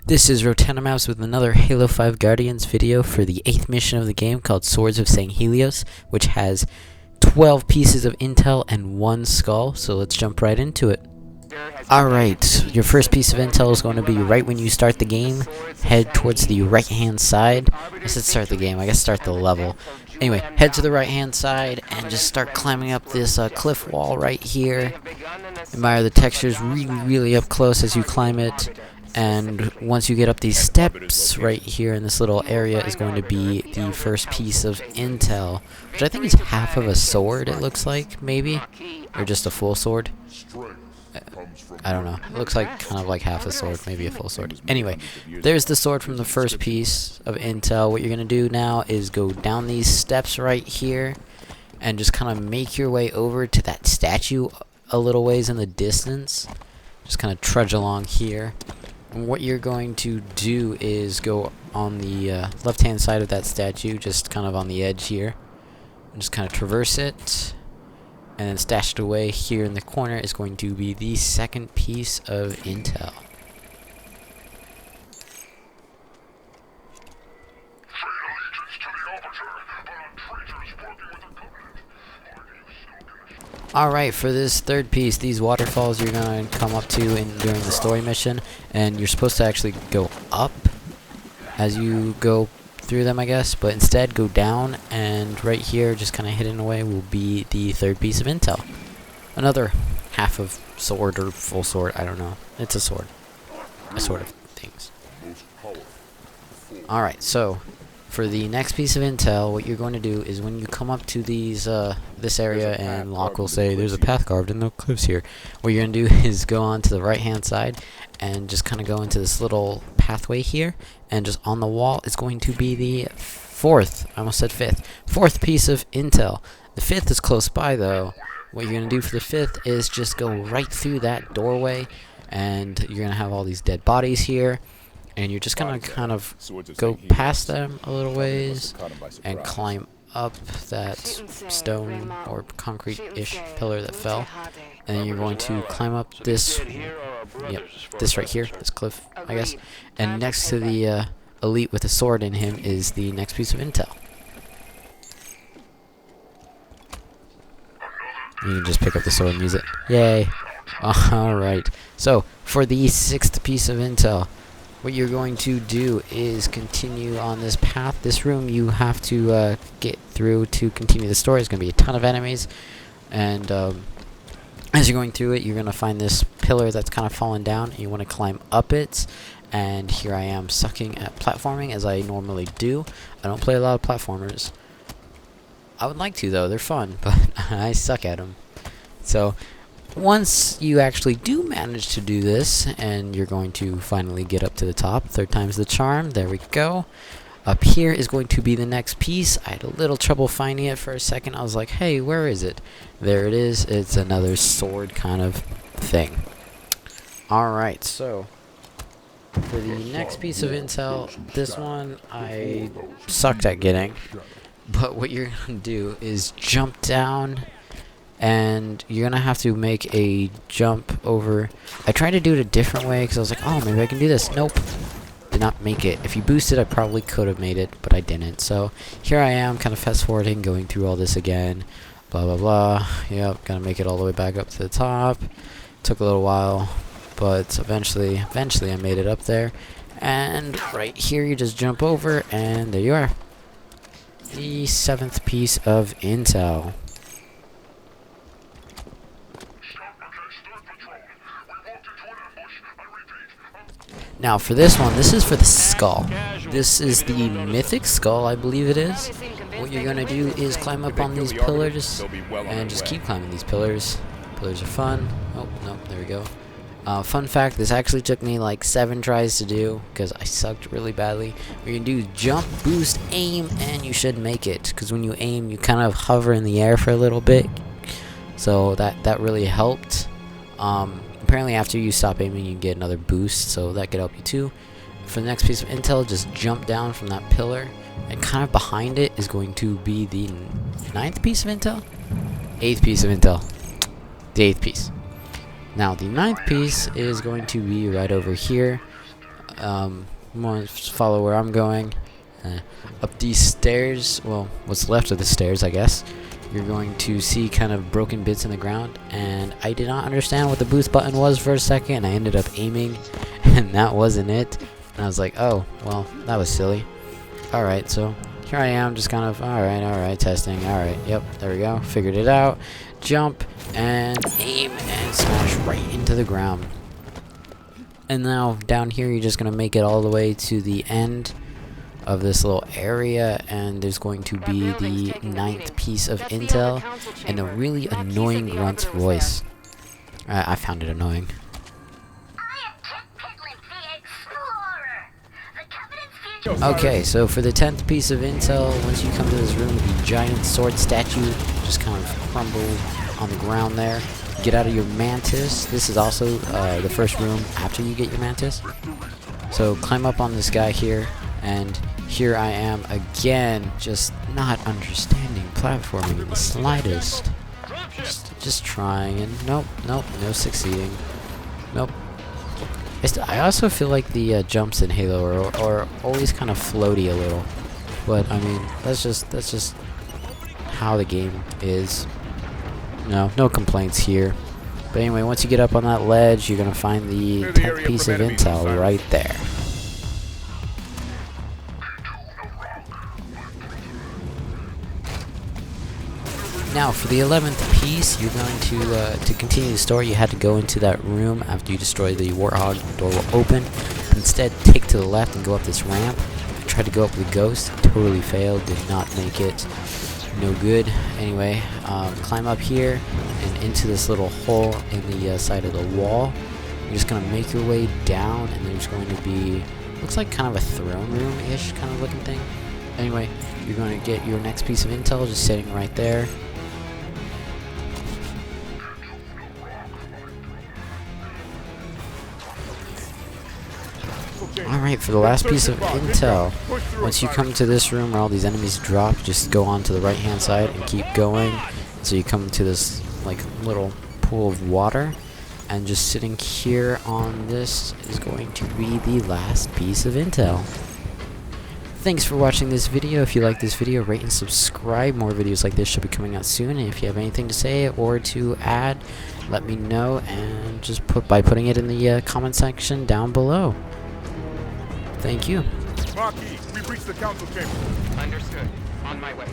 This is Rotana with another Halo 5 Guardians video for the 8th mission of the game called Swords of Sanghelios, which has 12 pieces of intel and 1 skull, so let's jump right into it. Alright, your first piece of intel is going to be right when you start the game. Head towards the right hand side. I said start the game, I guess start the level. Anyway, head to the right hand side and just start climbing up this cliff wall right here. Admire the textures really up close as you climb it. And once you get up these steps, right here in this little area is going to be the first piece of intel, which I think is half of a sword, it looks like, maybe? Or just a full sword? I don't know. It looks like kind of like half a sword, maybe a full sword. Anyway, there's the sword from the first piece of intel. What you're going to do now is go down these steps right here and just kind of make your way over to that statue a little ways in the distance. Just kind of trudge along here. And what you're going to do is go on the left-hand side of that statue, just kind of on the edge here, and just kind of traverse it. And then stashed away here in the corner is going to be the second piece of intel. Alright, for this third piece, these waterfalls you're going to come up to during the story mission, and you're supposed to actually go up as you go through them, I guess, but instead go down, and right here, just kind of hidden away, will be the third piece of intel. Another half of sword or full sword, I don't know. It's a sword. A sort of things. Alright, so for the next piece of intel, what you're going to do is when you come up to these this area, and Locke will say there's a path carved in the cliffs here, what you're going to do is go on to the right hand side and just kind of go into this little pathway here, and just on the wall is going to be the fourth piece of intel. The fifth is close by though. What you're going to do for the fifth is just go right through that doorway, and you're going to have all these dead bodies here. And you're just gonna kind of go past them a little ways and climb up that stone or concrete-ish pillar that fell. And then you're going to climb up this, this right here, this cliff, I guess. And next to the elite with a sword in him is the next piece of intel. You can just pick up the sword and use it. Yay! Alright, so for the sixth piece of intel, what you're going to do is continue on this path. This room you have to get through to continue the story. There's going to be a ton of enemies, and as you're going through it, you're going to find this pillar that's kind of fallen down, and you want to climb up it. And here I am sucking at platforming, as I normally do. I don't play a lot of platformers. I would like to, though. They're fun, but I suck at them. So once you actually do manage to do this, and you're going to finally get up to the top, third time's the charm, there we go. Up here is going to be the next piece. I had a little trouble finding it for a second. I was like, hey, where is it? There it is. It's another sword kind of thing. Alright, so for the next piece of intel, this one I sucked at getting, but what you're going to do is jump down, and you're gonna have to make a jump over. I tried to do it a different way because I was like, oh, maybe I can do this. Nope, did not make it. If you boosted, I probably could have made it, but I didn't. So here I am, kind of fast forwarding, going through all this again, blah blah blah. Yep, gotta make it all the way back up to the top. Took a little while, but eventually I made it up there. And right here, you just jump over, and there you are. The seventh piece of intel. Now for this one, this is for the skull. This is the mythic skull, I believe it is. What you're going to do is climb up on these pillars and just keep climbing these pillars. Pillars are fun. Oh, no, there we go. Fun fact, this actually took me like 7 tries to do because I sucked really badly. What you can do is jump, boost, aim, and you should make it. Because when you aim, you kind of hover in the air for a little bit. So that really helped. Apparently after you stop aiming, you get another boost, so that could help you too. For the next piece of intel, just jump down from that pillar, and kind of behind it is going to be the 9th piece of intel? 8th piece of intel. The 8th piece. Now the 9th piece is going to be right over here. follow where I'm going. Up these stairs, well, what's left of the stairs, I guess, you're going to see kind of broken bits in the ground, and I did not understand what the boost button was for a second. I ended up aiming, and that wasn't it. And I was like, oh, well, that was silly. Alright, so here I am, just kind of, alright, testing, alright, yep, there we go, figured it out. Jump, and aim, and smash right into the ground. And now, down here, you're just going to make it all the way to the end of this little area, and there's going to be the 9th piece of intel, and a really annoying grunt's voice. I found it annoying. Okay, so for the 10th piece of intel, once you come to this room, the giant sword statue just kind of crumbled on the ground there. Get out of your mantis. This is also the first room after you get your mantis. So climb up on this guy here, and here I am again, just not understanding platforming in the slightest. Just trying, and nope, no succeeding. Nope. I also feel like the jumps in Halo are always kind of floaty a little, but I mean that's just how the game is. No complaints here. But anyway, once you get up on that ledge, you're gonna find the 10th piece of intel right there. Now, for the 11th piece, you're going to continue the story. You had to go into that room after you destroy the Warthog. The door will open. Instead, take to the left and go up this ramp. I tried to go up with Ghost. Totally failed. Did not make it. No good. Anyway, climb up here and into this little hole in the side of the wall. You're just going to make your way down, and there's going to be, looks like kind of a throne room-ish kind of looking thing. Anyway, you're going to get your next piece of intel just sitting right there. Alright, for the last piece of intel, once you come to this room where all these enemies drop, just go on to the right hand side and keep going. So you come to this like little pool of water, and just sitting here on this is going to be the last piece of intel. Thanks for watching this video. If you like this video, rate and subscribe. More videos like this should be coming out soon, and if you have anything to say or to add, let me know, and just by putting it in the comment section down below. Thank you. Marquis, we've reached the council chamber. Understood. On my way.